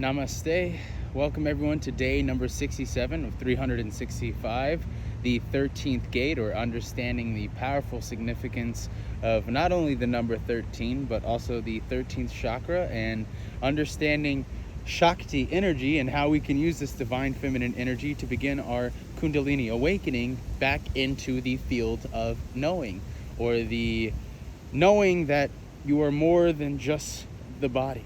Namaste. Welcome everyone to day number 67 of 365, the 13th gate, or understanding the powerful significance of not only the number 13, but also the 13th chakra, and understanding Shakti energy and how we can use this divine feminine energy to begin our Kundalini awakening back into the field of knowing, or the knowing that you are more than just the body.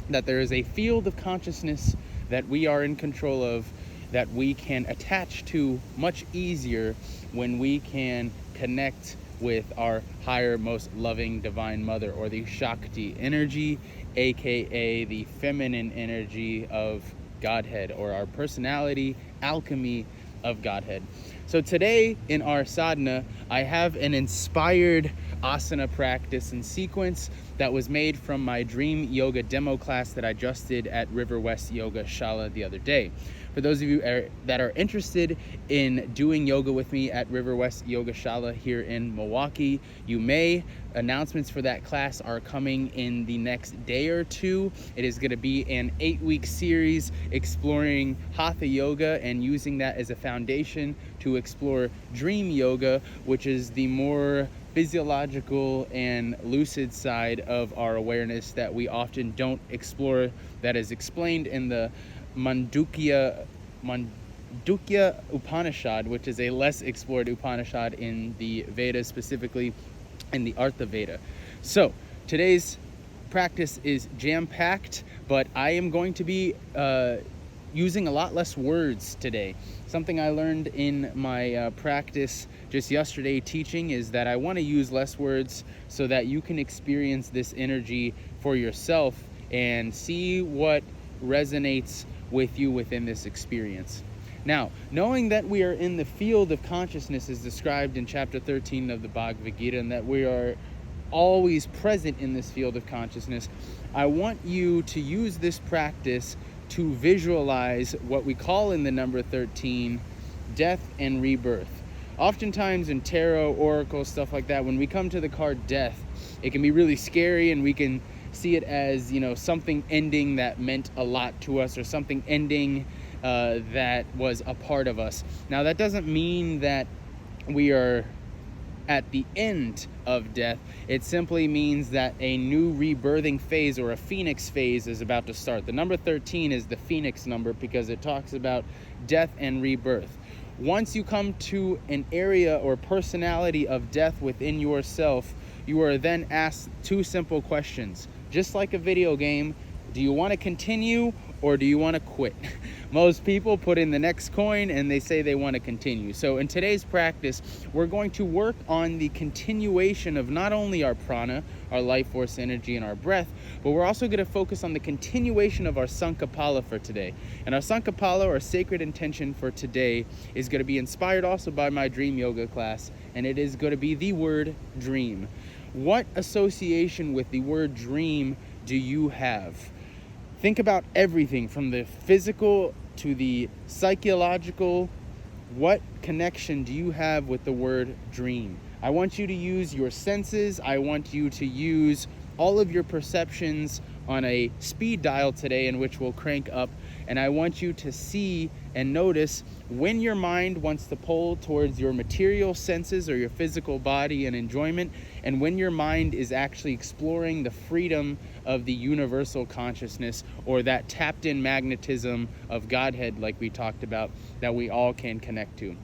That there is a field of consciousness that we are in control of, that we can attach to much easier when we can connect with our higher, most loving divine mother, or the Shakti energy, aka the feminine energy of Godhead, or our personality alchemy of Godhead. So today in our sadhana, I have an inspired asana practice and sequence that was made from my dream yoga demo class that I just did at River West Yoga Shala the other day. For those of you that are interested in doing yoga with me at River West Yoga Shala here in Milwaukee, you may. Announcements for that class are coming in the next day or two. It is going to be an 8-week series exploring Hatha Yoga and using that as a foundation to explore Dream Yoga, which is the more physiological and lucid side of our awareness that we often don't explore, that is explained in the Mandukya Upanishad, which is a less explored Upanishad in the Vedas, specifically in the Artha Veda. So today's practice is jam-packed, but I am going to be using a lot less words today. Something I learned in my practice just yesterday teaching is that I want to use less words so that you can experience this energy for yourself and see what resonates with you within this experience. Now, knowing that we are in the field of consciousness as described in chapter 13 of the Bhagavad Gita, and that we are always present in this field of consciousness, I want you to use this practice to visualize what we call in the number 13, death and rebirth. Oftentimes in tarot, oracle, stuff like that, when we come to the card death, it can be really scary, and we can see it as, something ending that meant a lot to us, or something ending that was a part of us. Now, that doesn't mean that we are at the end of death. It simply means that a new rebirthing phase, or a phoenix phase, is about to start. The number 13 is the phoenix number because it talks about death and rebirth. Once you come to an area or personality of death within yourself, you are then asked two simple questions. Just like a video game, do you want to continue or do you want to quit? Most people put in the next coin and they say they want to continue. So in today's practice, we're going to work on the continuation of not only our prana, our life force energy, and our breath, but we're also going to focus on the continuation of our Sankapala for today. And our Sankapala, or sacred intention for today, is going to be inspired also by my dream yoga class, and it is going to be the word dream. What association with the word dream do you have? Think about everything from the physical to the psychological. What connection do you have with the word dream? I want you to use your senses. I want you to use all of your perceptions on a speed dial today, in which we'll crank up. And I want you to see and notice when your mind wants to pull towards your material senses or your physical body and enjoyment, and when your mind is actually exploring the freedom of the universal consciousness, or that tapped in magnetism of Godhead, like we talked about, that we all can connect to.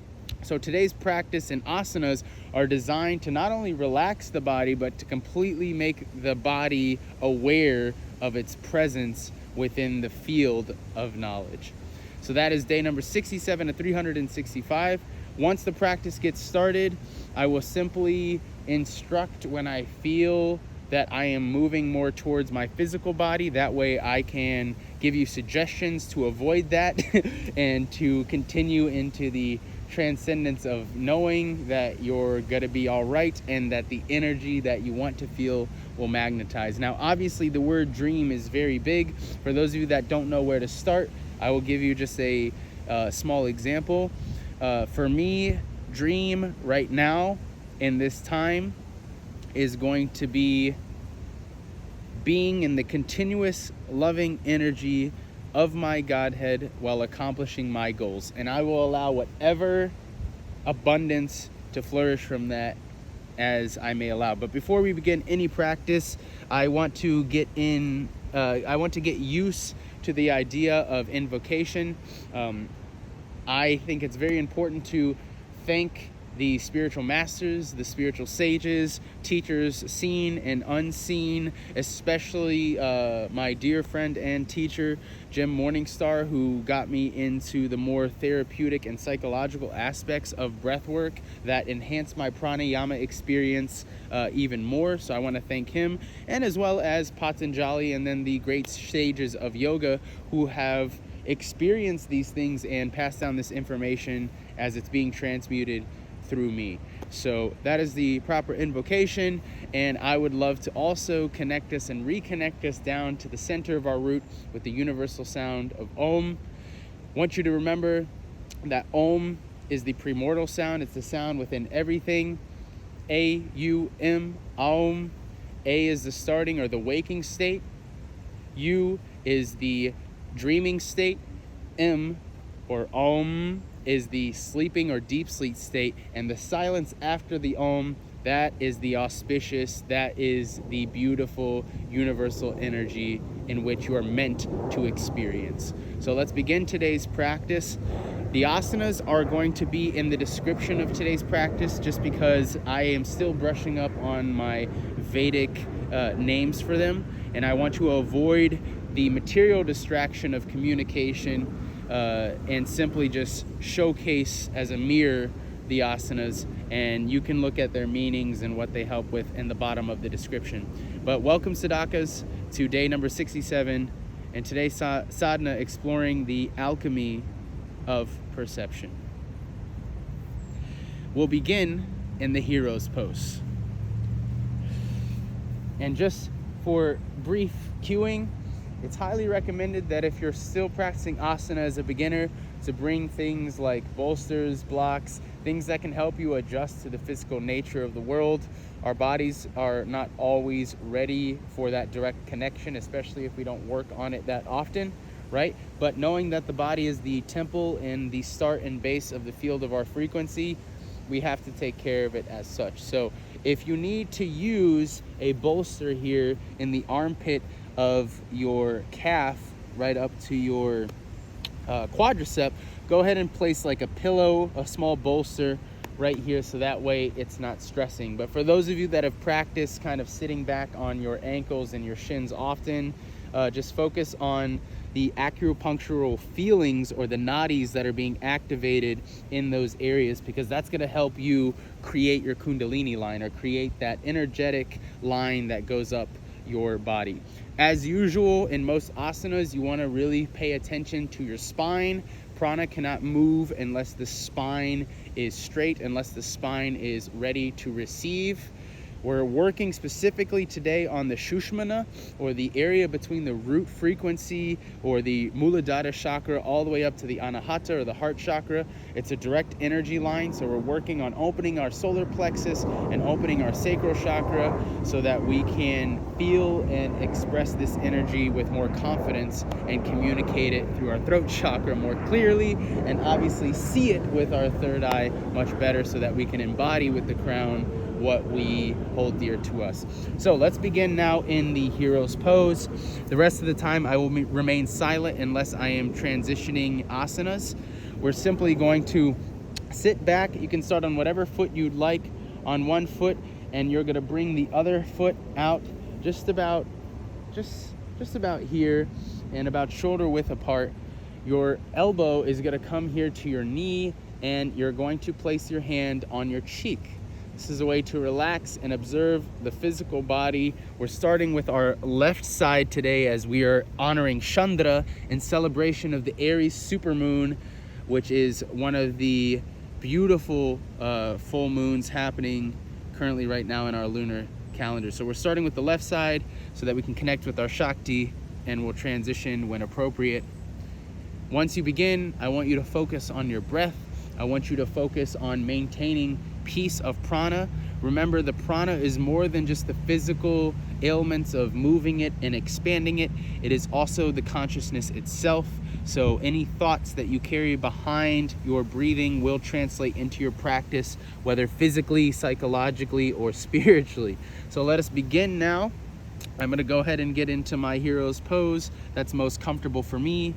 So today's practice and asanas are designed to not only relax the body, but to completely make the body aware of its presence within the field of knowledge. So that is day number 67 of 365. Once the practice gets started, I will simply instruct when I feel that I am moving more towards my physical body. That way I can give you suggestions to avoid that and to continue into the transcendence of knowing that you're gonna be all right, and that the energy that you want to feel will magnetize. Now, obviously the word dream is very big. For those of you that don't know where to start, I will give you just a small example. For me, dream right now in this time is going to be being in the continuous loving energy of my Godhead while accomplishing my goals. And I will allow whatever abundance to flourish from that as I may allow. But before we begin any practice, I want to get used to the idea of invocation. I think it's very important to thank the spiritual masters, the spiritual sages, teachers seen and unseen, especially my dear friend and teacher, Jim Morningstar, who got me into the more therapeutic and psychological aspects of breath work that enhanced my pranayama experience even more. So I want to thank him, and as well as Patanjali and then the great sages of yoga who have experienced these things and passed down this information as it's being transmuted through me. So that is the proper invocation, and I would love to also connect us and reconnect us down to the center of our root with the universal sound of Om. I want you to remember that Om is the primordial sound. It's the sound within everything. A-U-M, Aum. A is the starting or the waking state. U is the dreaming state. M, or Om, is the sleeping or deep sleep state, and the silence after the Om, that is the auspicious, that is the beautiful universal energy in which you are meant to experience. So let's begin today's practice. The asanas are going to be in the description of today's practice, just because I am still brushing up on my Vedic names for them, and I want to avoid the material distraction of communication and simply just showcase as a mirror the asanas, and you can look at their meanings and what they help with in the bottom of the description. But welcome, Sadhakas, to day number 67, and today's sadhana exploring the alchemy of perception. We'll begin in the hero's pose. And just for brief cueing, it's highly recommended that if you're still practicing asana as a beginner, to bring things like bolsters, blocks, things that can help you adjust to the physical nature of the world. Our bodies are not always ready for that direct connection, especially if we don't work on it that often, right? But knowing that the body is the temple and the start and base of the field of our frequency, we have to take care of it as such. So if you need to use a bolster here in the armpit of your calf right up to your quadricep, go ahead and place like a pillow, a small bolster right here, so that way it's not stressing. But for those of you that have practiced kind of sitting back on your ankles and your shins often, just focus on the acupunctural feelings or the nadis that are being activated in those areas, because that's going to help you create your kundalini line, or create that energetic line that goes up your body. As usual, in most asanas, you want to really pay attention to your spine. Prana cannot move unless the spine is straight, unless the spine is ready to receive. We're working specifically today on the Shushmana, or the area between the root frequency or the Muladhara chakra all the way up to the Anahata or the heart chakra. It's a direct energy line, so we're working on opening our solar plexus and opening our sacral chakra so that we can feel and express this energy with more confidence and communicate it through our throat chakra more clearly, and obviously see it with our third eye much better so that we can embody with the crown what we hold dear to us. So let's begin now in the hero's pose. The rest of the time I will remain silent unless I am transitioning asanas. We're simply going to sit back. You can start on whatever foot you'd like on one foot, and you're going to bring the other foot out just about here and about shoulder width apart. Your elbow is going to come here to your knee, and you're going to place your hand on your cheek. This is a way to relax and observe the physical body. We're starting with our left side today as we are honoring Chandra in celebration of the Aries supermoon, which is one of the beautiful full moons happening currently right now in our lunar calendar. So we're starting with the left side so that we can connect with our Shakti, and we'll transition when appropriate. Once you begin, I want you to focus on your breath. I want you to focus on maintaining piece of prana. Remember, the prana is more than just the physical ailments of moving it and expanding it. It is also the consciousness itself. So any thoughts that you carry behind your breathing will translate into your practice, whether physically, psychologically, or spiritually. So let us begin now. I'm going to go ahead and get into my hero's pose that's most comfortable for me.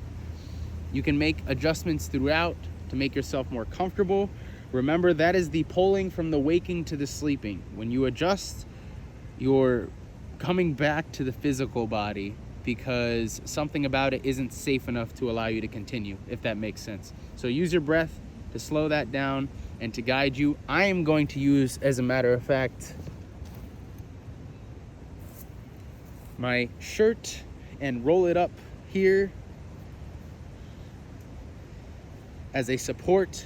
You can make adjustments throughout to make yourself more comfortable. Remember, that is the pulling from the waking to the sleeping. When you adjust, you're coming back to the physical body because something about it isn't safe enough to allow you to continue, if that makes sense. So use your breath to slow that down and to guide you. I am going to use, as a matter of fact, my shirt and roll it up here as a support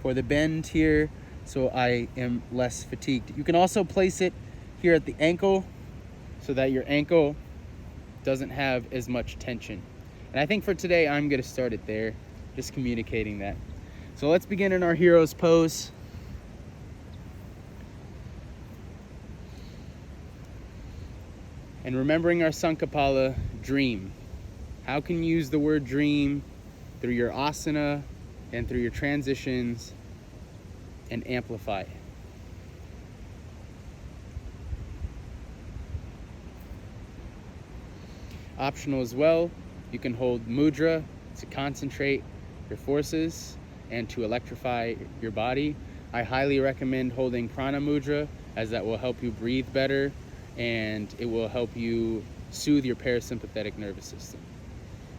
for the bend here, so I am less fatigued. You can also place it here at the ankle so that your ankle doesn't have as much tension. And I think for today, I'm gonna start it there, just communicating that. So let's begin in our hero's pose. And remembering our Sankapala dream. How can you use the word dream through your asana and through your transitions and amplify? Optional as well, you can hold mudra to concentrate your forces and to electrify your body. I highly recommend holding prana mudra, as that will help you breathe better and it will help you soothe your parasympathetic nervous system.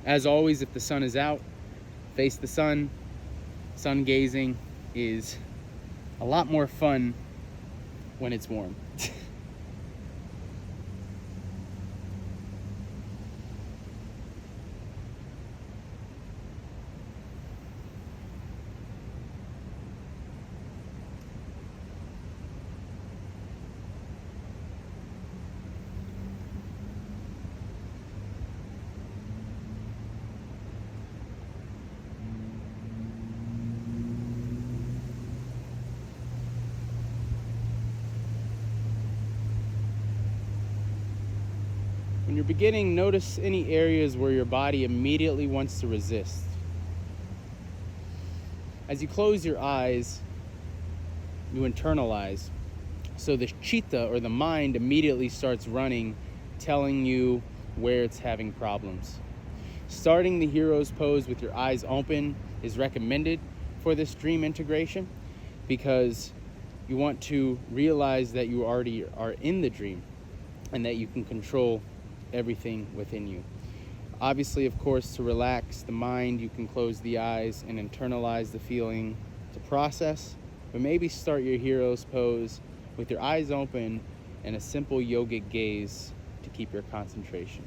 As always, if the sun is out, face the sun. Sun gazing is a lot more fun when it's warm. When you're beginning, notice any areas where your body immediately wants to resist. As you close your eyes, you internalize. So the chitta, or the mind, immediately starts running, telling you where it's having problems. Starting the hero's pose with your eyes open is recommended for this dream integration because you want to realize that you already are in the dream and that you can control everything within you. Obviously, of course, to relax the mind, you can close the eyes and internalize the feeling to process, but maybe start your hero's pose with your eyes open and a simple yogic gaze to keep your concentration.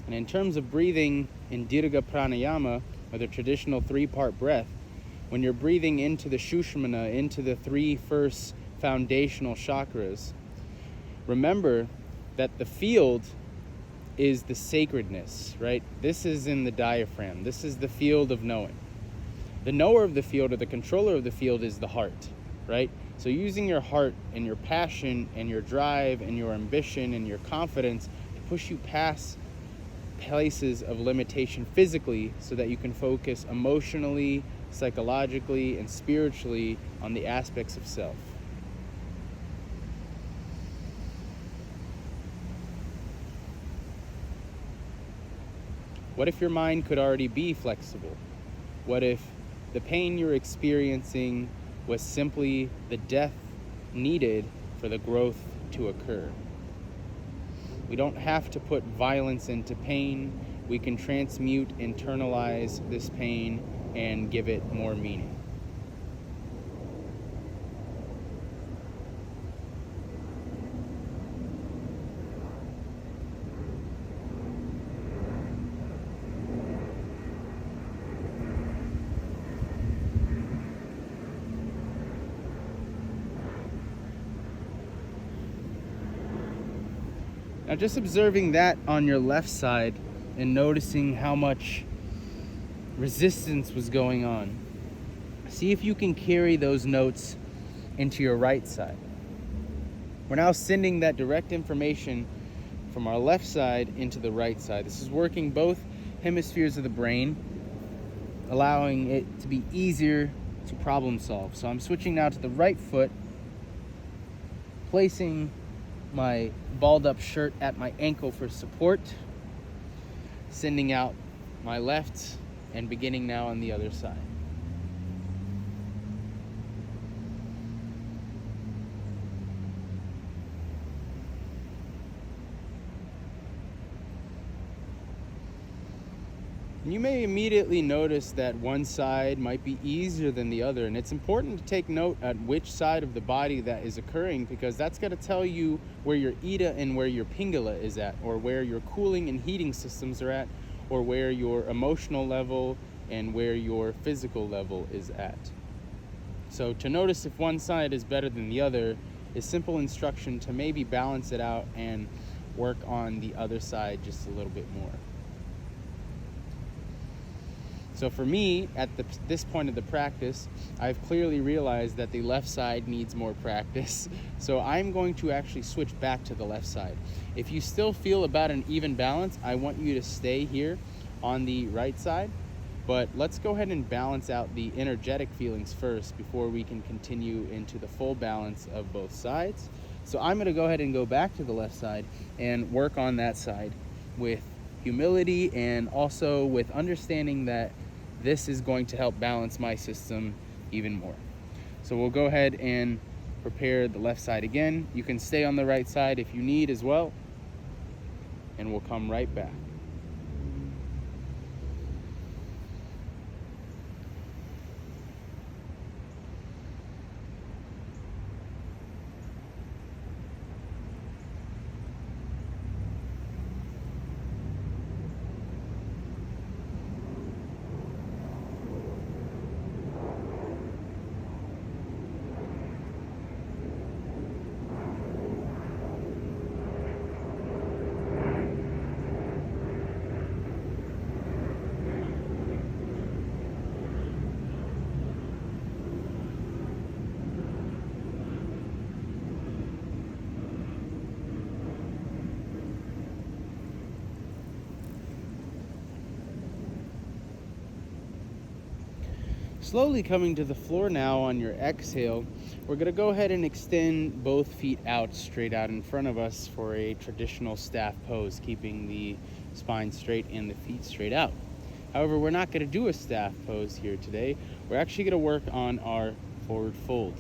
And in terms of breathing in Dirgha Pranayama, or the traditional 3-part breath, when you're breathing into the Shushmana, into the 3 first foundational chakras, remember that the field is the sacredness, right? This is in the diaphragm. This is the field of knowing. The knower of the field, or the controller of the field, is the heart, right? So using your heart and your passion and your drive and your ambition and your confidence to push you past places of limitation physically so that you can focus emotionally, psychologically, and spiritually on the aspects of self. What if your mind could already be flexible? What if the pain you're experiencing was simply the death needed for the growth to occur? We don't have to put violence into pain. We can transmute, internalize this pain, and give it more meaning. Now just observing that on your left side and noticing how much resistance was going on. See if you can carry those notes into your right side. We're now sending that direct information from our left side into the right side. This is working both hemispheres of the brain, allowing it to be easier to problem solve. So I'm switching now to the right foot, placing my balled up shirt at my ankle for support, sending out my left, and beginning now on the other side. You may immediately notice that one side might be easier than the other, and it's important to take note at which side of the body that is occurring, because that's going to tell you where your Ida and where your Pingala is at, or where your cooling and heating systems are at, or where your emotional level and where your physical level is at. So to notice if one side is better than the other is simple instruction to maybe balance it out and work on the other side just a little bit more. So for me, at this point of the practice, I've clearly realized that the left side needs more practice. So I'm going to actually switch back to the left side. If you still feel about an even balance, I want you to stay here on the right side. But let's go ahead and balance out the energetic feelings first before we can continue into the full balance of both sides. So I'm going to go ahead and go back to the left side and work on that side with humility and also with understanding that this is going to help balance my system even more. So we'll go ahead and prepare the left side again. You can stay on the right side if you need as well, and we'll come right back. Slowly coming to the floor now on your exhale, we're going to go ahead and extend both feet out, straight out in front of us for a traditional staff pose, keeping the spine straight and the feet straight out. However, we're not going to do a staff pose here today. We're actually going to work on our forward fold.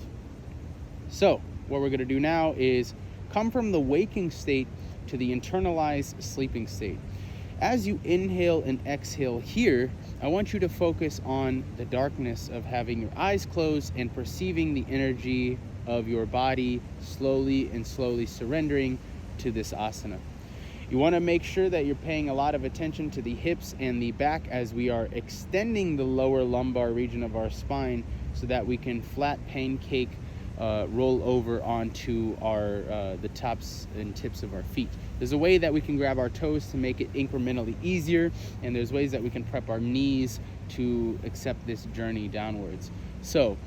So what we're going to do now is come from the waking state to the internalized sleeping state. As you inhale and exhale here, I want you to focus on the darkness of having your eyes closed and perceiving the energy of your body slowly surrendering to this asana. You want to make sure that you're paying a lot of attention to the hips and the back as we are extending the lower lumbar region of our spine so that we can flat pancake roll over onto the tops and tips of our feet. There's a way that we can grab our toes to make it incrementally easier, and there's ways that we can prep our knees to accept this journey downwards. So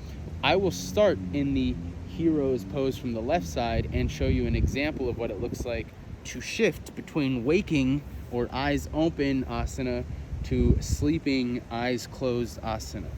I will start in the hero's pose from the left side and show you an example of what it looks like to shift between waking or eyes open asana to sleeping eyes closed asana.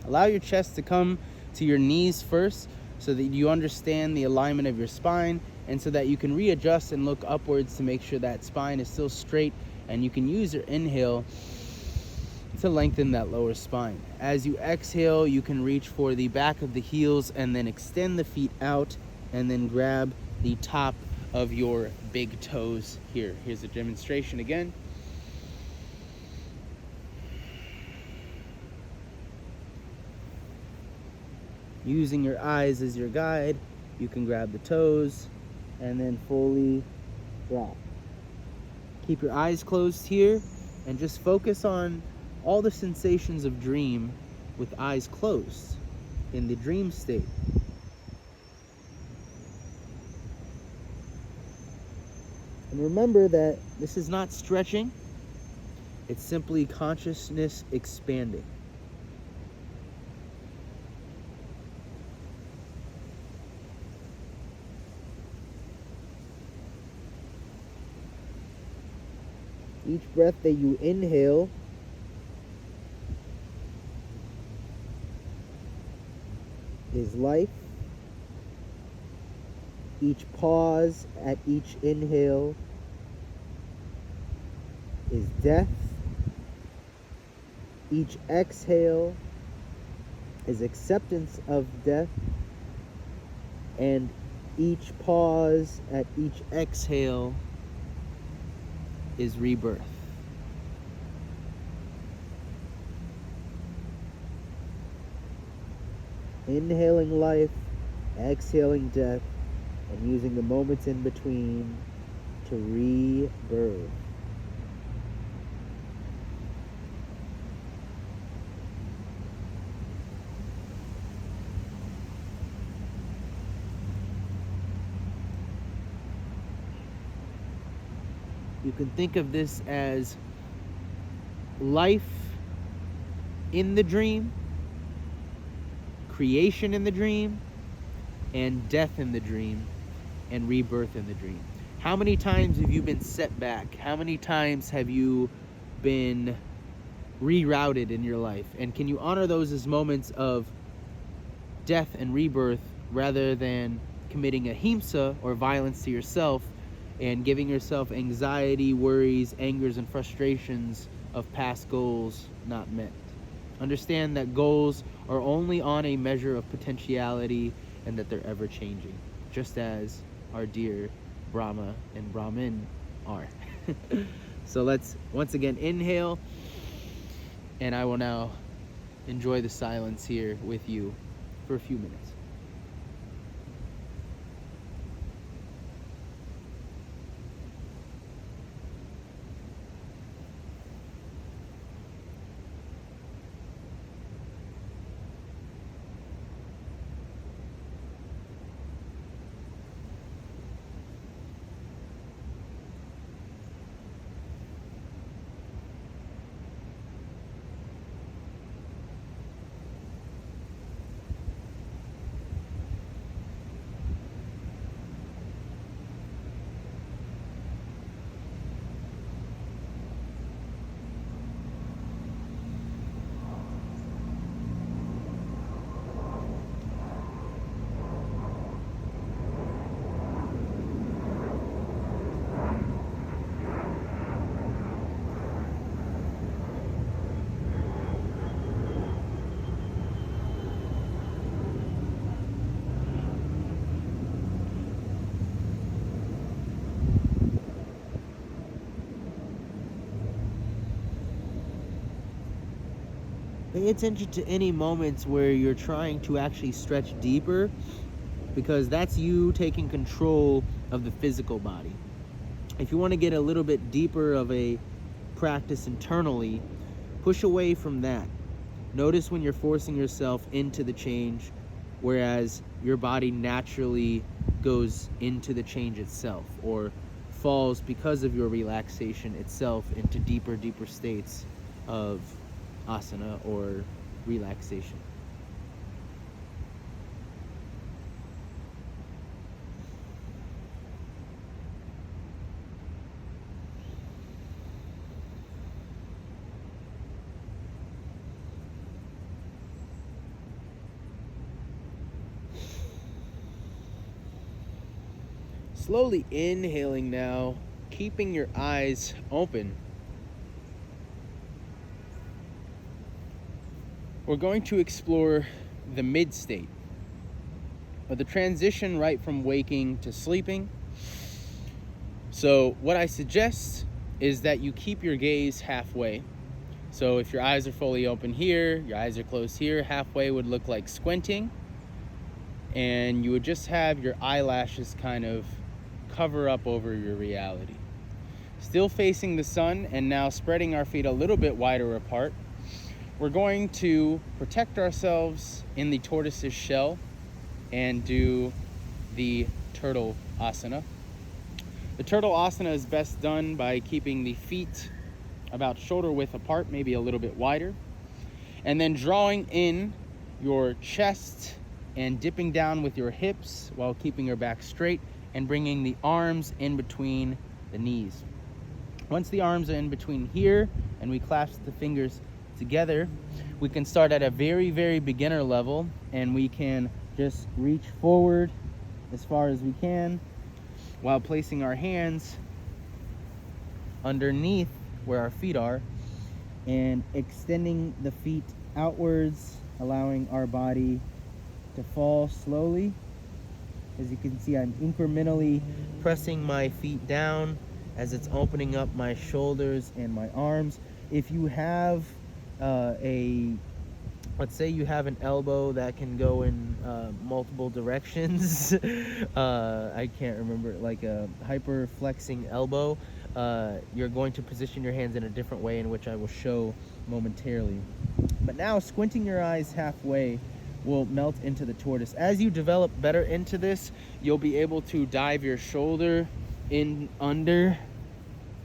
Allow your chest to come to your knees first so that you understand the alignment of your spine and so that you can readjust and look upwards to make sure that spine is still straight, and you can use your inhale to lengthen that lower spine. As you exhale, you can reach for the back of the heels and then extend the feet out and then grab the top of your big toes here. Here's a demonstration again. Using your eyes as your guide, you can grab the toes and then fully drop. Keep your eyes closed here and just focus on all the sensations of dream with eyes closed in the dream state. And remember that this is not stretching, it's simply consciousness expanding. Each breath that you inhale is life. Each pause at each inhale is death. Each exhale is acceptance of death. And each pause at each exhale is rebirth. Inhaling life, exhaling death, and using the moments in between to rebirth. You can think of this as life in the dream, creation in the dream, and death in the dream, and rebirth in the dream. How many times have you been set back? How many times have you been rerouted in your life? And can you honor those as moments of death and rebirth rather than committing ahimsa or violence to yourself and giving yourself anxiety, worries, angers, and frustrations of past goals not met? Understand that goals are only on a measure of potentiality and that they're ever changing, just as our dear Brahma and Brahmin are. So let's once again inhale, and I will now enjoy the silence here with you for a few minutes. Pay attention to any moments where you're trying to actually stretch deeper, because that's you taking control of the physical body. If you want to get a little bit deeper of a practice internally, push away from that. Notice when you're forcing yourself into the change, whereas your body naturally goes into the change itself, or falls because of your relaxation itself into deeper states of asana or relaxation. Slowly inhaling now, keeping your eyes open. We're going to explore the mid state, or the transition right from waking to sleeping. So what I suggest is that you keep your gaze halfway. So if your eyes are fully open here, your eyes are closed here, halfway would look like squinting. and you would just have your eyelashes kind of cover up over your reality. Still facing the sun, and now spreading our feet a little bit wider apart. We're going to protect ourselves in the tortoise's shell and do the turtle asana. The turtle asana is best done by keeping the feet about shoulder width apart, maybe a little bit wider, and then drawing in your chest and dipping down with your hips while keeping your back straight and bringing the arms in between the knees. Once the arms are in between here and we clasp the fingers together, we can start at a very, very beginner level, and we can just reach forward as far as we can while placing our hands underneath where our feet are and extending the feet outwards, allowing our body to fall slowly. As you can see, I'm incrementally pressing my feet down as it's opening up my shoulders and my arms. If you have let's say you have an elbow that can go in multiple directions. I can't remember, like a hyper flexing elbow. You're going to position your hands in a different way, in which I will show momentarily. But now squinting your eyes halfway will melt into the tortoise. As you develop better into this, you'll be able to dive your shoulder in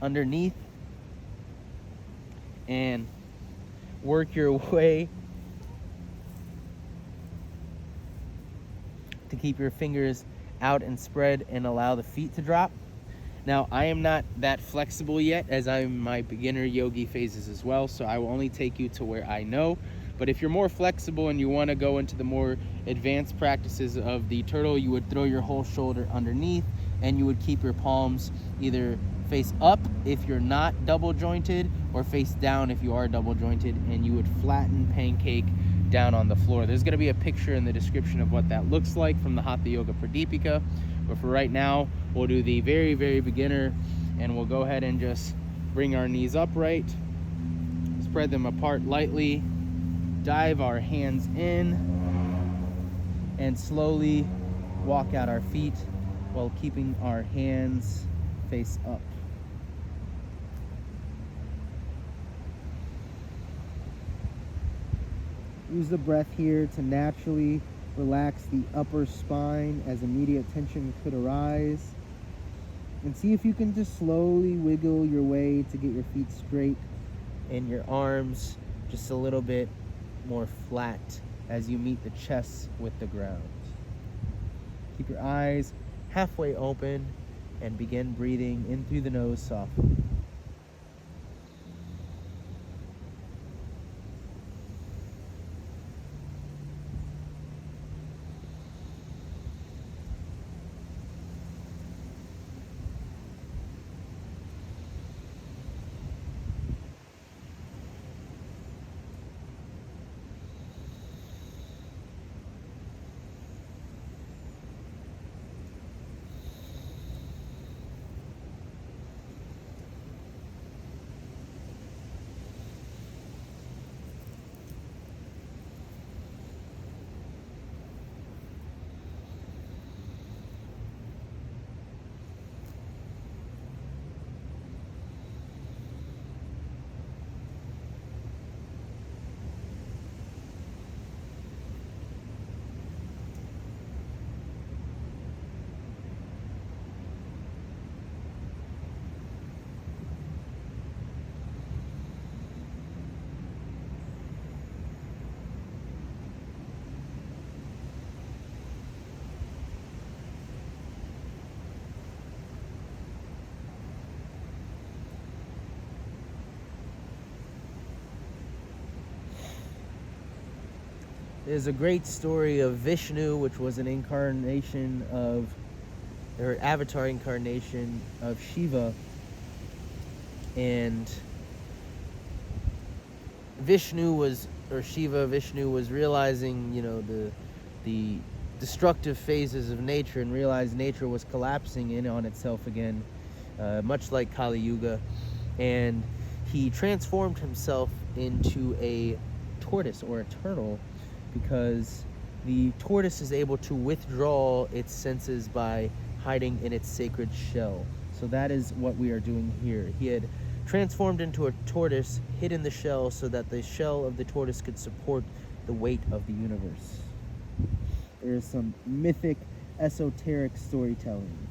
underneath and work your way to keep your fingers out and spread and allow the feet to drop. Now, I am not that flexible yet, as I'm in my beginner yogi phases as well, so I will only take you to where I know. But if you're more flexible and you want to go into the more advanced practices of the turtle, you would throw your whole shoulder underneath, and you would keep your palms either face up if you're not double jointed, or face down if you are double jointed, and you would flatten pancake down on the floor. There's going to be a picture in the description of what that looks like from the Hatha Yoga Pradipika. But for right now, we'll do the very, very beginner, and we'll go ahead and just bring our knees upright, spread them apart lightly, dive our hands in, and slowly walk out our feet while keeping our hands face up. Use the breath here to naturally relax the upper spine, as immediate tension could arise. And see if you can just slowly wiggle your way to get your feet straight and your arms just a little bit more flat as you meet the chest with the ground. Keep your eyes halfway open and begin breathing in through the nose softly. There's a great story of Vishnu, which was an incarnation of, or avatar incarnation of Shiva. And Vishnu was realizing, the destructive phases of nature, and realized nature was collapsing in on itself again, much like Kali Yuga. And he transformed himself into a tortoise or a turtle, because the tortoise is able to withdraw its senses by hiding in its sacred shell. So that is what we are doing here. He had transformed into a tortoise, hid in the shell so that the shell of the tortoise could support the weight of the universe. There is some mythic, esoteric storytelling.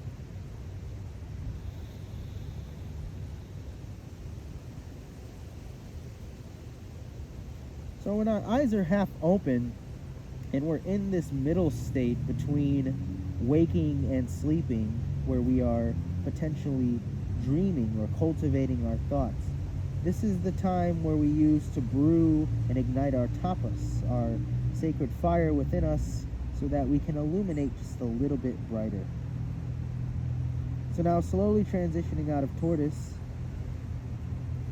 So when our eyes are half open and we're in this middle state between waking and sleeping, where we are potentially dreaming or cultivating our thoughts, this is the time where we use to brew and ignite our tapas, our sacred fire within us, so that we can illuminate just a little bit brighter. So now, slowly transitioning out of tortoise,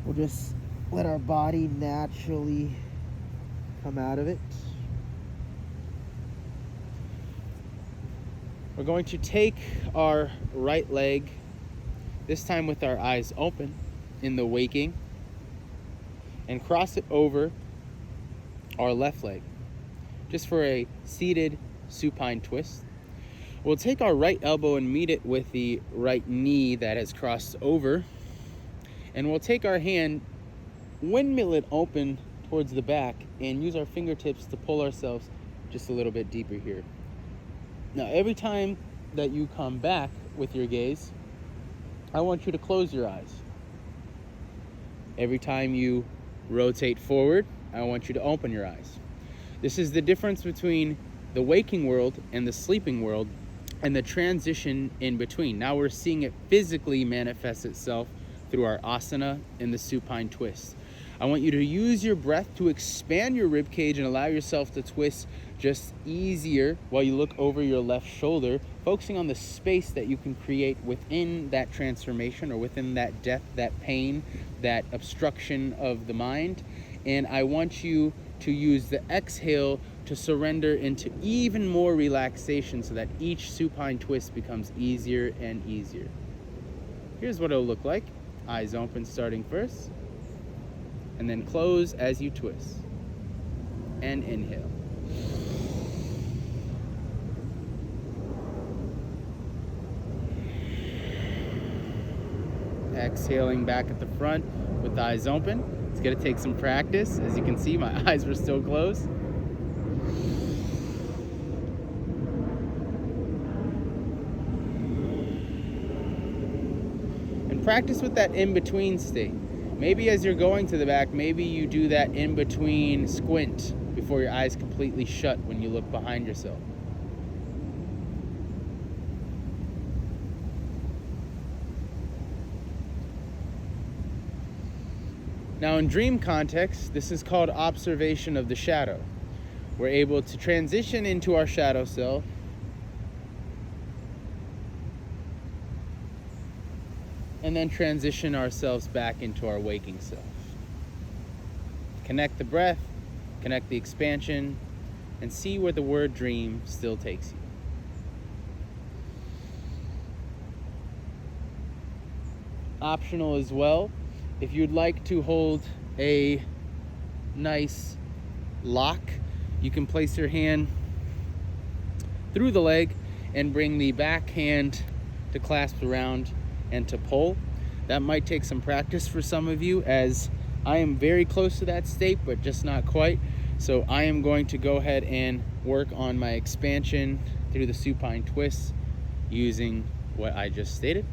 we'll just let our body naturally come out of it. We're going to take our right leg, this time with our eyes open in the waking, and cross it over our left leg, just for a seated supine twist. We'll take our right elbow and meet it with the right knee that has crossed over, and we'll take our hand, windmill it open towards the back, and use our fingertips to pull ourselves just a little bit deeper here. Now, every time that you come back with your gaze, I want you to close your eyes. Every time you rotate forward, I want you to open your eyes. This is the difference between the waking world and the sleeping world, and the transition in between. Now we're seeing it physically manifest itself through our asana and the supine twist. I want you to use your breath to expand your rib cage and allow yourself to twist just easier while you look over your left shoulder, focusing on the space that you can create within that transformation, or within that death, that pain, that obstruction of the mind. And I want you to use the exhale to surrender into even more relaxation, so that each supine twist becomes easier and easier. Here's what it'll look like. Eyes open starting first, and then close as you twist. And inhale. Exhaling back at the front with the eyes open. It's gonna take some practice. As you can see, my eyes were still closed. And practice with that in-between state. Maybe as you're going to the back, maybe you do that in-between squint before your eyes completely shut when you look behind yourself. Now, in dream context, this is called observation of the shadow. We're able to transition into our shadow self, and then transition ourselves back into our waking self. Connect the breath, connect the expansion, and see where the word dream still takes you. Optional as well, if you'd like to hold a nice lock, you can place your hand through the leg and bring the back hand to clasp around and to pull. That might take some practice for some of you, as I am very close to that state, but just not quite. So I am going to go ahead and work on my expansion through the supine twist using what I just stated.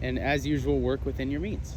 And as usual, work within your means.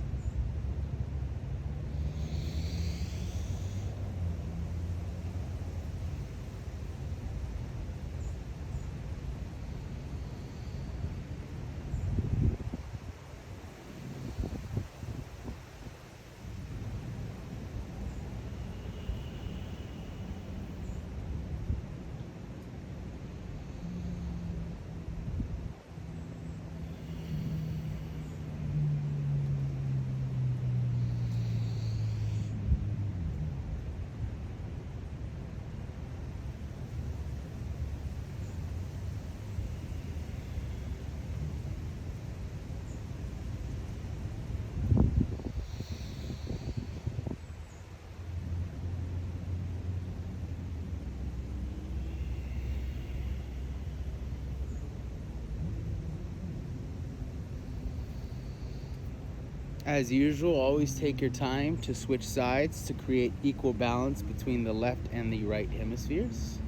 As usual, always take your time to switch sides to create equal balance between the left and the right hemispheres.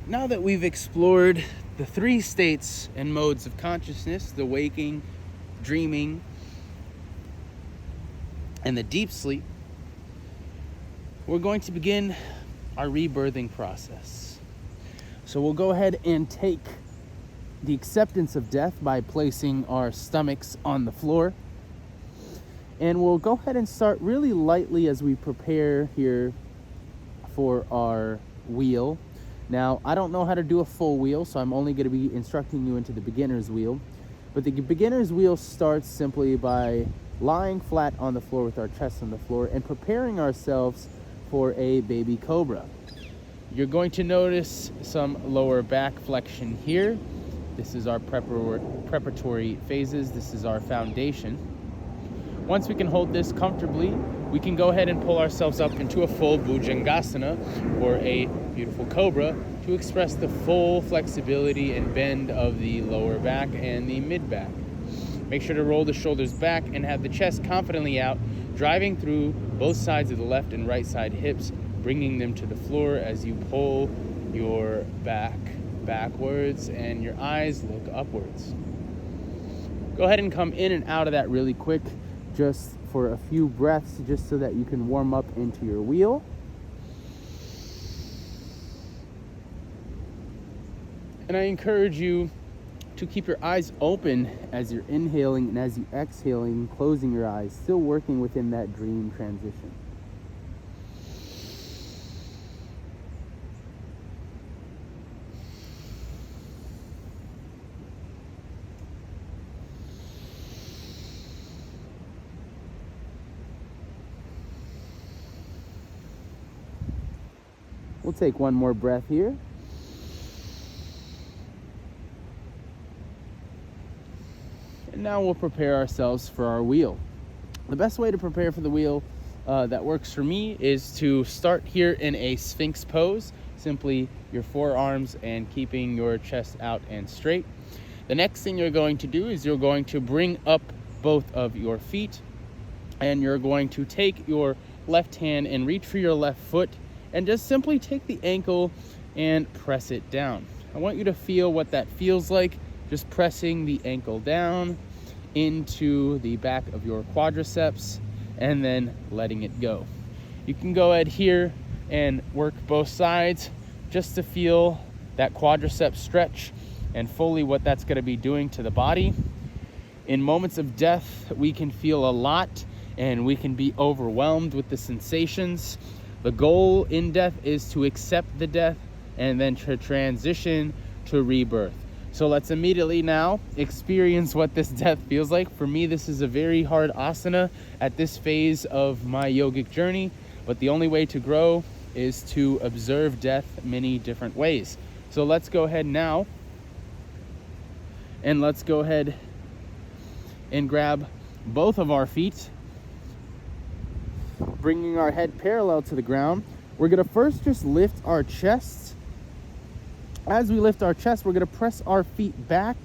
Now that we've explored the 3 states and modes of consciousness, the waking, dreaming, and the deep sleep, we're going to begin our rebirthing process. So we'll go ahead and take the acceptance of death by placing our stomachs on the floor. And we'll go ahead and start really lightly as we prepare here for our wheel. Now, I don't know how to do a full wheel, so I'm only going to be instructing you into the beginner's wheel. But the beginner's wheel starts simply by lying flat on the floor with our chest on the floor and preparing ourselves for a baby cobra. You're going to notice some lower back flexion here. This is our preparatory phases. This is our foundation. Once we can hold this comfortably, we can go ahead and pull ourselves up into a full Bhujangasana, or a beautiful cobra, to express the full flexibility and bend of the lower back and the mid back. Make sure to roll the shoulders back and have the chest confidently out, driving through both sides of the left and right side hips, bringing them to the floor as you pull your back backwards and your eyes look upwards. Go ahead and come in and out of that really quick, just for a few breaths, just so that you can warm up into your wheel. And I encourage you to keep your eyes open as you're inhaling and as you exhaling, closing your eyes, still working within that dream transition. We'll take one more breath here. And now we'll prepare ourselves for our wheel. The best way to prepare for the wheel that works for me is to start here in a Sphinx pose, simply your forearms and keeping your chest out and straight. The next thing you're going to do is you're going to bring up both of your feet, and you're going to take your left hand and reach for your left foot and just simply take the ankle and press it down. I want you to feel what that feels like, just pressing the ankle down into the back of your quadriceps and then letting it go. You can go ahead here and work both sides just to feel that quadriceps stretch and fully what that's going to be doing to the body. In moments of death, we can feel a lot and we can be overwhelmed with the sensations. The goal in death is to accept the death and then to transition to rebirth. So let's immediately now experience what this death feels like. For me, this is a very hard asana at this phase of my yogic journey, but the only way to grow is to observe death many different ways. So let's go ahead now and let's go ahead and grab both of our feet, bringing our head parallel to the ground. We're gonna first just lift our chest. As we lift our chest, we're gonna press our feet back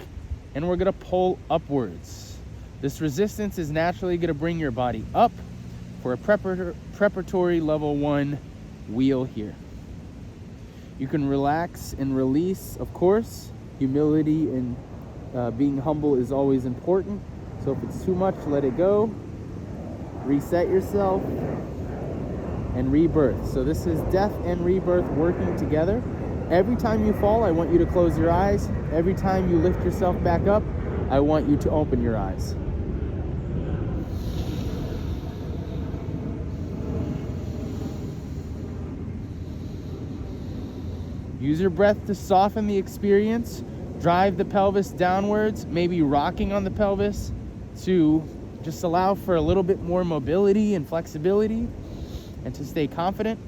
and we're gonna pull upwards. This resistance is naturally gonna bring your body up for a preparatory level 1 wheel here. You can relax and release, of course. Humility and being humble is always important. So if it's too much, let it go. Reset yourself. and rebirth. So this is death and rebirth working together. Every time you fall, I want you to close your eyes. Every time you lift yourself back up, I want you to open your eyes. Use your breath to soften the experience. Drive the pelvis downwards, maybe rocking on the pelvis to just allow for a little bit more mobility and flexibility and to stay confident.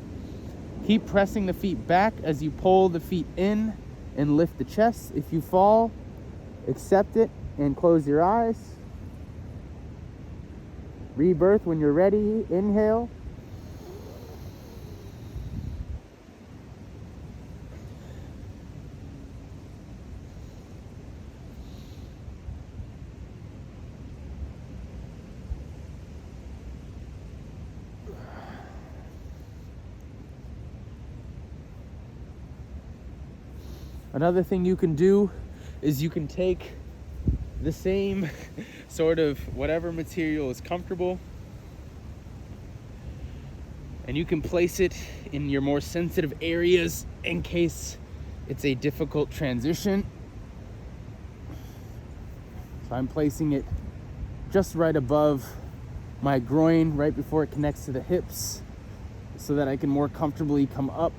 Keep pressing the feet back as you pull the feet in and lift the chest. If you fall, accept it and close your eyes. Rebirth when you're ready. Inhale. Another thing you can do is you can take the same sort of whatever material is comfortable and you can place it in your more sensitive areas in case it's a difficult transition. So I'm placing it just right above my groin, right before it connects to the hips, so that I can more comfortably come up.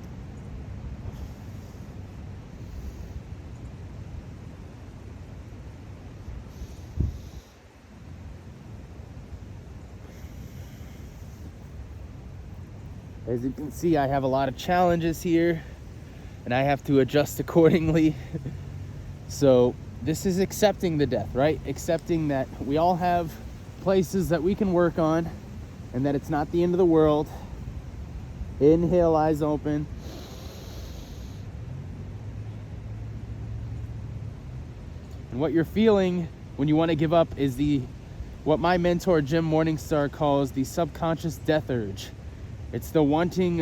As you can see, I have a lot of challenges here and I have to adjust accordingly. So this is accepting the death, right? Accepting that we all have places that we can work on and that it's not the end of the world. Inhale, eyes open. And what you're feeling when you want to give up is what my mentor Jim Morningstar calls the subconscious death urge. It's the wanting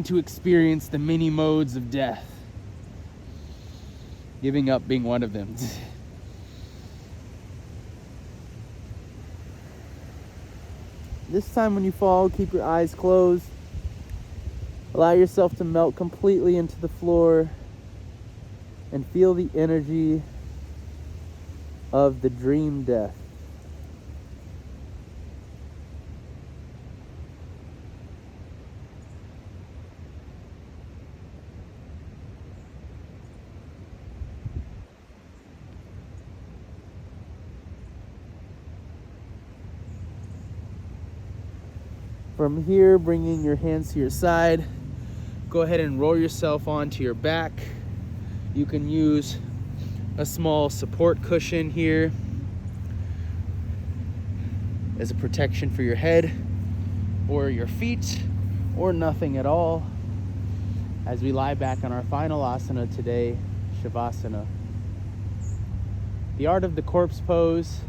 to experience the many modes of death. Giving up being one of them. This time when you fall, keep your eyes closed. Allow yourself to melt completely into the floor and feel the energy of the dream death. From here, bringing your hands to your side, go ahead and roll yourself onto your back. You can use a small support cushion here as a protection for your head or your feet, or nothing at all, as we lie back on our final asana today, Shavasana. The art of the corpse pose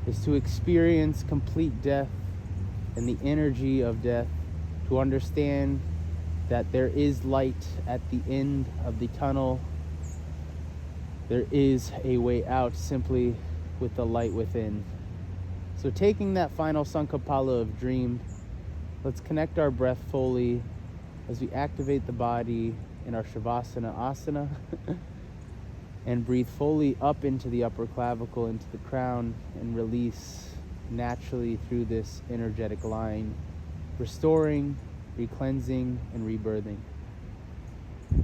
is to experience complete death and the energy of death, to understand that there is light at the end of the tunnel. There is a way out simply with the light within. So taking that final Sankapala of dream, let's connect our breath fully as we activate the body in our Shavasana asana and breathe fully up into the upper clavicle, into the crown, and release naturally through this energetic line, restoring, recleansing, and rebirthing.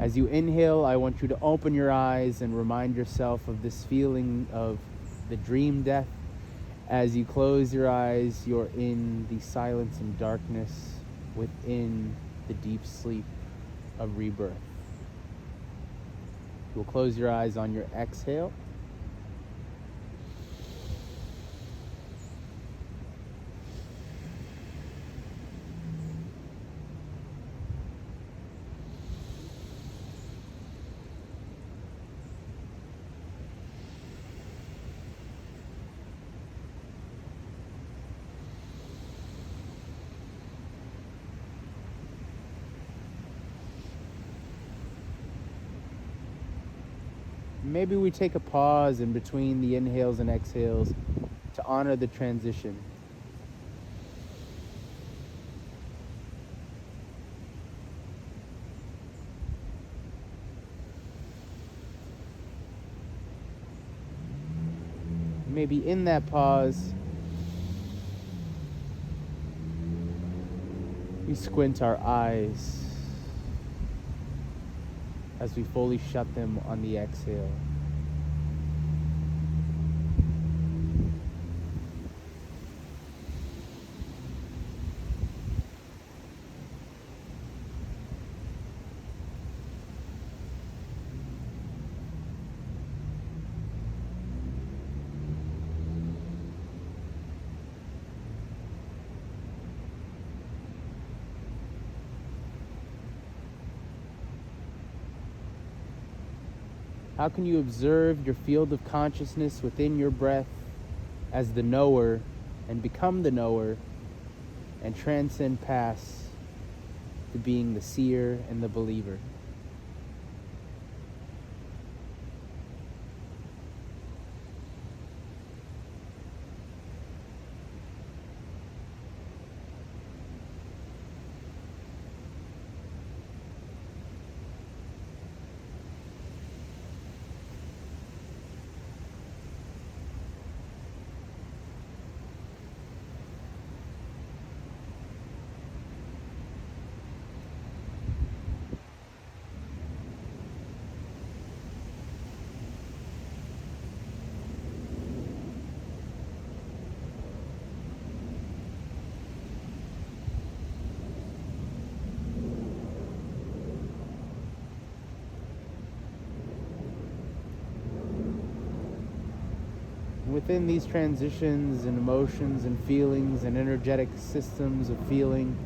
As you inhale, I want you to open your eyes and remind yourself of this feeling of the dream death. As you close your eyes, you're in the silence and darkness within the deep sleep of rebirth. You'll close your eyes on your exhale. Maybe we take a pause in between the inhales and exhales to honor the transition. maybe in that pause, we squint our eyes as we fully shut them on the exhale. How can you observe your field of consciousness within your breath as the knower and become the knower and transcend past to being the seer and the believer? Within these transitions and emotions and feelings and energetic systems of feeling,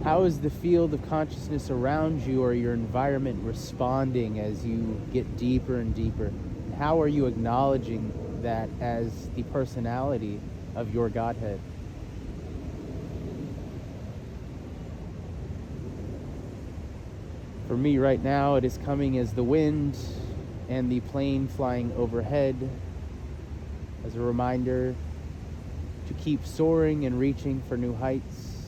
how is the field of consciousness around you or your environment responding as you get deeper and deeper? And how are you acknowledging that as the personality of your Godhead? For me right now, it is coming as the wind and the plane flying overhead, as a reminder to keep soaring and reaching for new heights.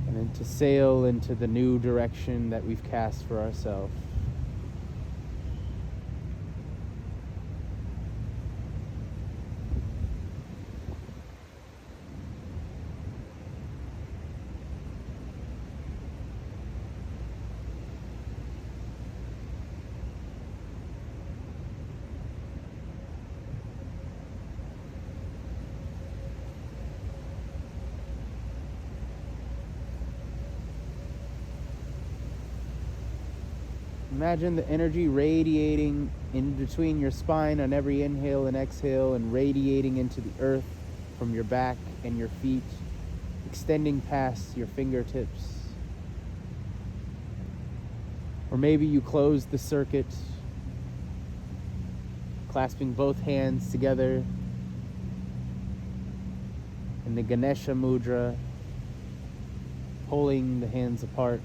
And then to sail into the new direction that we've cast for ourselves. Imagine the energy radiating in between your spine on every inhale and exhale and radiating into the earth from your back and your feet, extending past your fingertips. Or maybe you close the circuit, clasping both hands together in the Ganesha Mudra, pulling the hands apart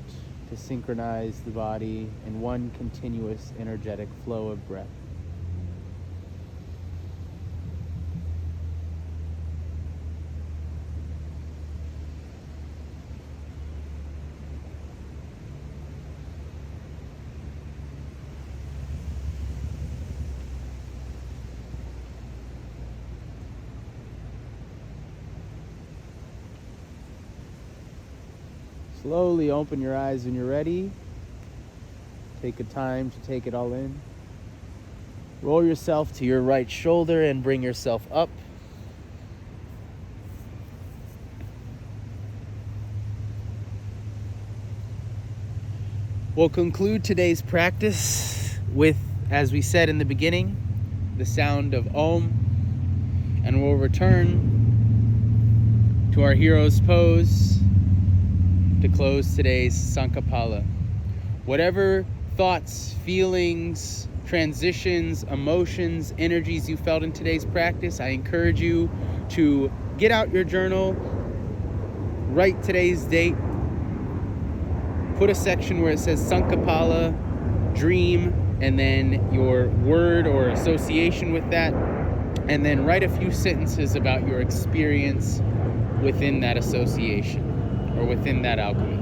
to synchronize the body in one continuous energetic flow of breath. Slowly open your eyes when you're ready. Take a time to take it all in. Roll yourself to your right shoulder and bring yourself up. We'll conclude today's practice with, as we said in the beginning, the sound of Om, and we'll return to our hero's pose to close today's Sankapala. Whatever thoughts, feelings, transitions, emotions, energies you felt in today's practice, I encourage you to get out your journal, write today's date, put a section where it says Sankapala, dream, and then your word or association with that, and then write a few sentences about your experience within that association or within that alchemy.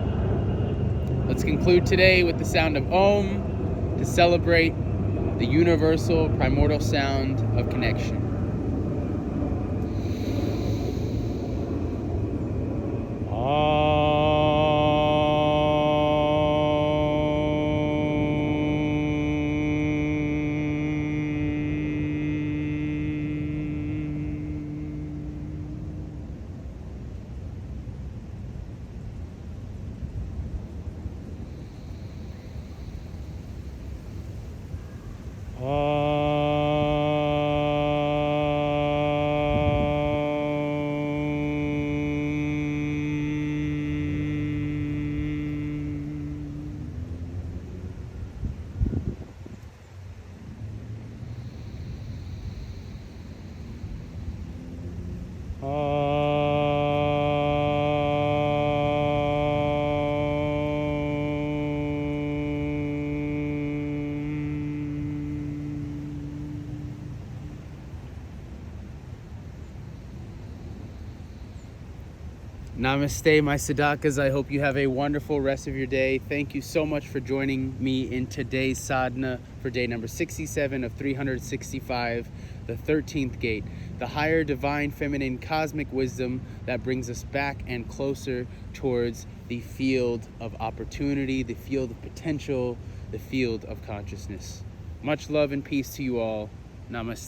Let's conclude today with the sound of Om to celebrate the universal primordial sound of connection. Namaste, my Sadhakas. I hope you have a wonderful rest of your day. Thank you so much for joining me in today's sadhana for day number 67 of 365, the 13th gate, the higher divine feminine cosmic wisdom that brings us back and closer towards the field of opportunity, the field of potential, the field of consciousness. Much love and peace to you all. Namaste.